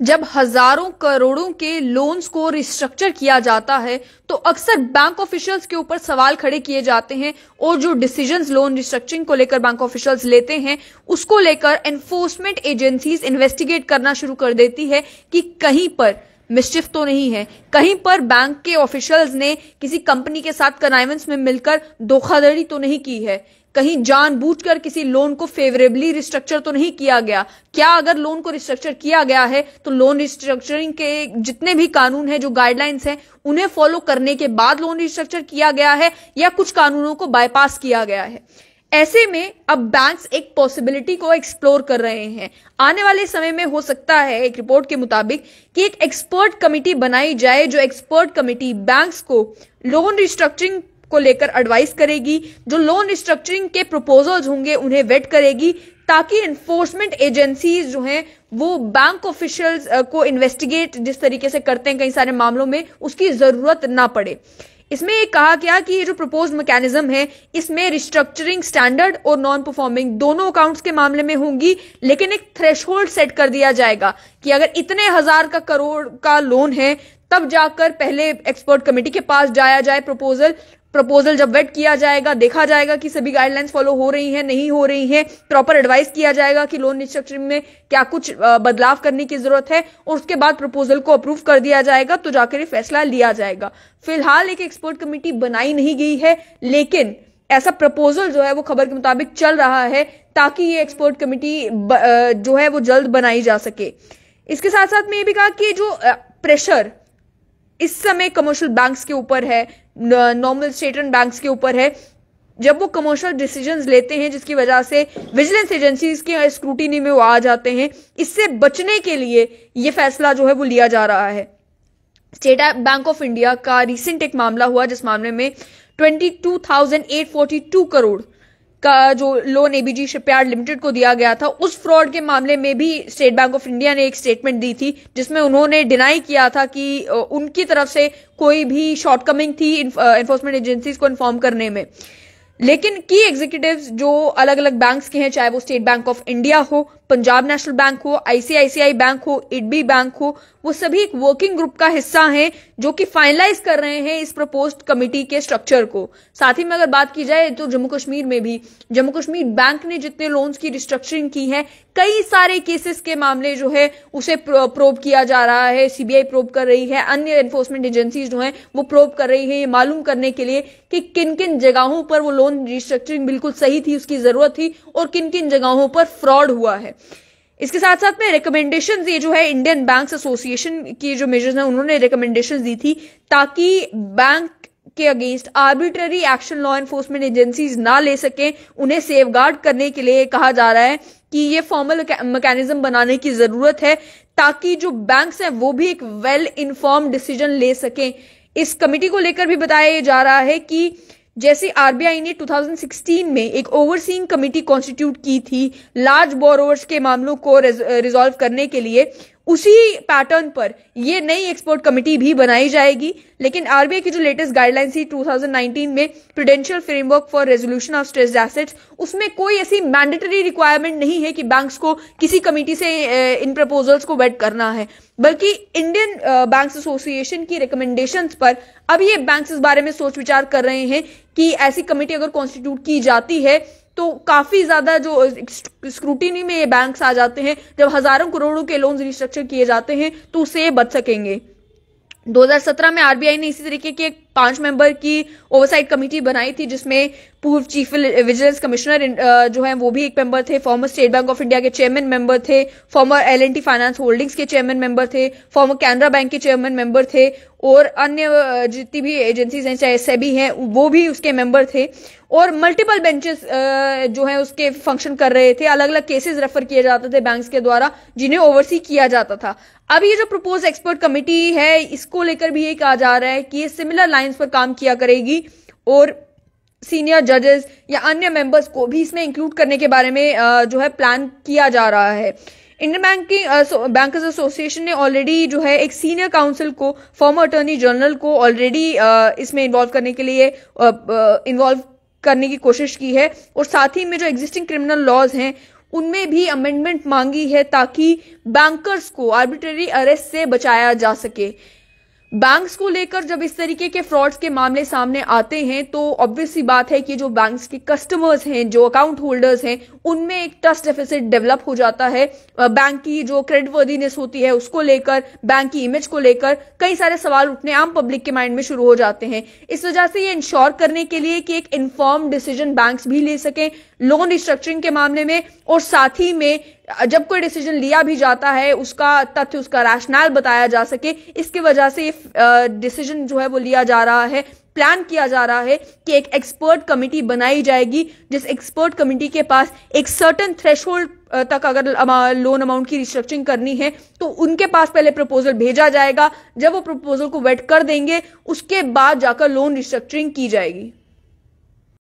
जब हजारों करोड़ों के लोन्स को रिस्ट्रक्चर किया जाता है तो अक्सर बैंक ऑफिशियल्स के ऊपर सवाल खड़े किए जाते हैं और जो डिसीजंस लोन रिस्ट्रक्चरिंग को लेकर बैंक ऑफिशियल्स लेते हैं उसको लेकर एनफोर्समेंट एजेंसीज इन्वेस्टिगेट करना शुरू कर देती है कि कहीं पर मिस्चिफ तो नहीं है, कहीं पर बैंक के ऑफिशियल्स ने किसी कंपनी के साथ कनाइवेंस में मिलकर धोखाधड़ी तो नहीं की है, कहीं जानबूझकर किसी लोन को फेवरेबली रिस्ट्रक्चर तो नहीं किया गया। क्या अगर लोन को रिस्ट्रक्चर किया गया है तो लोन रिस्ट्रक्चरिंग के जितने भी कानून हैं, जो गाइडलाइंस हैं, उन्हें फॉलो करने के बाद लोन रिस्ट्रक्चर किया गया है या कुछ कानूनों को बाईपास किया गया है। ऐसे में अब बैंक्स एक पॉसिबिलिटी को एक्सप्लोर कर रहे हैं। आने वाले समय में हो सकता है, एक रिपोर्ट के मुताबिक, कि एक एक्सपर्ट कमिटी बनाई जाए जो एक्सपर्ट कमिटी बैंक्स को लोन रिस्ट्रक्चरिंग को लेकर एडवाइस करेगी, जो लोन रिस्ट्रक्चरिंग के प्रपोजल्स होंगे उन्हें वेट करेगी, ताकि एनफोर्समेंट एजेंसीज जो हैं वो बैंक ऑफिशियल्स को इन्वेस्टिगेट जिस तरीके से करते हैं कई सारे मामलों में, उसकी जरूरत ना पड़े। इसमें ये कहा गया कि ये जो प्रपोज मैकेनिज्म है इसमें रिस्ट्रक्चरिंग स्टैंडर्ड और नॉन परफॉर्मिंग दोनों अकाउंट्स के मामले में होंगी, लेकिन एक थ्रेशहोल्ड सेट कर दिया जाएगा कि अगर इतने हजार का करोड़ का लोन है तब जाकर पहले एक्सपर्ट कमेटी के पास जाया जाए। प्रपोजल जब वेट किया जाएगा, देखा जाएगा कि सभी गाइडलाइंस फॉलो हो रही हैं, नहीं हो रही हैं, प्रॉपर एडवाइस किया जाएगा कि लोन रिस्ट्रक्चरिंग में क्या कुछ बदलाव करने की जरूरत है, और उसके बाद प्रपोजल को अप्रूव कर दिया जाएगा, तो जाकर ये फैसला लिया जाएगा। फिलहाल एक एक्सपर्ट कमेटी बनाई नहीं गई है, लेकिन ऐसा प्रपोजल जो है वो खबर के मुताबिक चल रहा है ताकि ये एक्सपर्ट कमेटी जो है वो जल्द बनाई जा सके। इसके साथ साथ में ये भी कहा कि जो प्रेशर इस समय कमर्शियल बैंक्स के ऊपर है, नॉर्मल स्टेट रन बैंक्स के ऊपर है, जब वो कमर्शियल डिसीजंस लेते हैं जिसकी वजह से विजिलेंस एजेंसीज के स्क्रूटिनी में वो आ जाते हैं, इससे बचने के लिए ये फैसला जो है वो लिया जा रहा है। स्टेट बैंक ऑफ इंडिया का रिसेंट एक मामला हुआ जिस मामले में 22,842 करोड़ का जो लोन एबीजी शिपयार्ड लिमिटेड को दिया गया था, उस फ्रॉड के मामले में भी स्टेट बैंक ऑफ इंडिया ने एक स्टेटमेंट दी थी जिसमें उन्होंने डिनाई किया था कि उनकी तरफ से कोई भी शॉर्टकमिंग थी एनफोर्समेंट एजेंसीज को इन्फॉर्म करने में। लेकिन की एग्जीक्यूटिव्स जो अलग अलग बैंक्स के हैं, चाहे वो स्टेट बैंक ऑफ इंडिया हो, पंजाब नेशनल बैंक हो, आईसीआईसीआई बैंक हो, इडबी बैंक हो, वो सभी एक वर्किंग ग्रुप का हिस्सा हैं जो कि फाइनलाइज कर रहे हैं इस प्रपोज्ड कमिटी के स्ट्रक्चर को। साथ ही में अगर बात की जाए तो जम्मू कश्मीर में भी जम्मू कश्मीर बैंक ने जितने लोन्स की रिस्ट्रक्चरिंग की है, कई सारे केसेस के मामले जो है उसे प्रोब किया जा रहा है, सीबीआई प्रोब कर रही है, अन्य एनफोर्समेंट एजेंसीज जो है वो प्रोब कर रही है, ये मालूम करने के लिए कि किन किन जगहों पर वो लोन रिस्ट्रक्चरिंग बिल्कुल सही थी, उसकी जरूरत थी, और किन किन जगहों पर फ्रॉड हुआ है। इसके साथ साथ में रिकमेंडेशंस, ये जो है इंडियन बैंक्स एसोसिएशन की जो मेजर्स हैं उन्होंने रिकमेंडेशंस दी थी ताकि बैंक के against arbitrary action law enforcement agencies ना ले सकें, उन्हें सेफगार्ड करने के लिए कहा जा रहा है कि ये फॉर्मल मैकेनिज्म बनाने की जरूरत है ताकि जो बैंक्स हैं वो भी एक वेल इन्फॉर्म्ड डिसीजन ले सकें। इस कमिटी को लेकर भी बताया जा रहा है कि जैसे आरबीआई ने 2016 में एक ओवरसीइंग कमेटी कॉन्स्टिट्यूट की थी लार्ज बोरोवर्स के मामलों को रिजॉल्व करने के लिए, उसी पैटर्न पर ये नई एक्सपर्ट कमेटी भी बनाई जाएगी। लेकिन आरबीआई की जो लेटेस्ट गाइडलाइंस थी 2019 में prudential framework for resolution of stressed assets, उसमें कोई ऐसी मैंडेटरी रिक्वायरमेंट नहीं है कि बैंक्स को किसी कमेटी से इन प्रपोजल्स को वेट करना है, बल्कि इंडियन बैंक्स एसोसिएशन की रिकमेंडेशंस पर अब ये बैंक्स इस बारे में सोच विचार कर रहे हैं कि ऐसी कमेटी अगर कॉन्स्टिट्यूट की जाती है तो काफी ज्यादा जो स्क्रूटिनी में ये बैंक्स आ जाते हैं, जब हजारों करोड़ों के लोन्स रिस्ट्रक्चर किए जाते हैं तो उससे बच सकेंगे। 2017 में आरबीआई ने इसी तरीके की एक 5 मेंबर की ओवरसाइट कमेटी बनाई थी जिसमें पूर्व चीफ विजिलेंस कमिश्नर जो है वो भी एक मेंबर थे, farmer state bank of India के चेयरमैन मेंबर थे, फॉर्मर एल&टी फाइनेंस होल्डिंग्स के चेयरमैन मेंबर थे, फॉर्मर कैनरा बैंक के चेयरमैन मेंबर थे, और अन्य जितनी भी एजेंसीज हैं, चाहे सेबी हैं, वो भी उसके मेंबर थे, और मल्टीपल बेंचेस जो है उसके फंक्शन कर रहे थे। अलग अलग केसेस रेफर किए जाते थे बैंक्स के द्वारा जिन्हें ओवरसी किया जाता था। अब ये जो प्रपोज एक्सपर्ट कमेटी है इसको लेकर भी ये कहा जा रहा है कि ये सिमिलर लाइंस पर काम किया करेगी और सीनियर जजेस या अन्य मेंबर्स को भी इसमें इंक्लूड करने के बारे में जो है प्लान किया जा रहा है। इंडियन बैंकर्स एसोसिएशन ने ऑलरेडी जो है एक सीनियर काउंसिल को, फॉर्मर अटॉर्नी जनरल को ऑलरेडी इसमें इन्वॉल्व करने के लिए इन्वॉल्व करने की कोशिश की है, और साथ ही में जो एग्जिस्टिंग क्रिमिनल लॉज हैं उनमें भी अमेंडमेंट मांगी है ताकि बैंकर्स को आर्बिट्रेरी अरेस्ट से बचाया जा सके। बैंक्स को लेकर जब इस तरीके के फ्रॉड्स के मामले सामने आते हैं तो ऑब्वियस सी बात है कि जो बैंक्स के कस्टमर्स हैं, जो अकाउंट होल्डर्स हैं, उनमें एक ट्रस्ट डेफिसिट डेवलप हो जाता है। बैंक की जो क्रेडिट वर्दीनेस होती है उसको लेकर, बैंक की इमेज को लेकर कई सारे सवाल उठने आम पब्लिक के माइंड में शुरू हो जाते हैं। इस वजह से ये इंश्योर करने के लिए कि एक इन्फॉर्म डिसीजन बैंक्स भी ले सकें लोन रिस्ट्रक्चरिंग के मामले में, और साथ ही में जब कोई डिसीजन लिया भी जाता है उसका तथ्य, उसका रैशनल बताया जा सके, इसकी वजह से डिसीजन जो है वो लिया जा रहा है। प्लान किया जा रहा है कि एक एक्सपर्ट कमिटी बनाई जाएगी, जिस एक्सपर्ट कमिटी के पास एक सर्टेन थ्रेशोल्ड तक अगर लोन अमाउंट की रिस्ट्रक्चरिंग करनी है तो उनके पास पहले प्रपोजल भेजा जाएगा। जब वो प्रपोजल को वेट कर देंगे उसके बाद जाकर लोन रिस्ट्रक्चरिंग की जाएगी।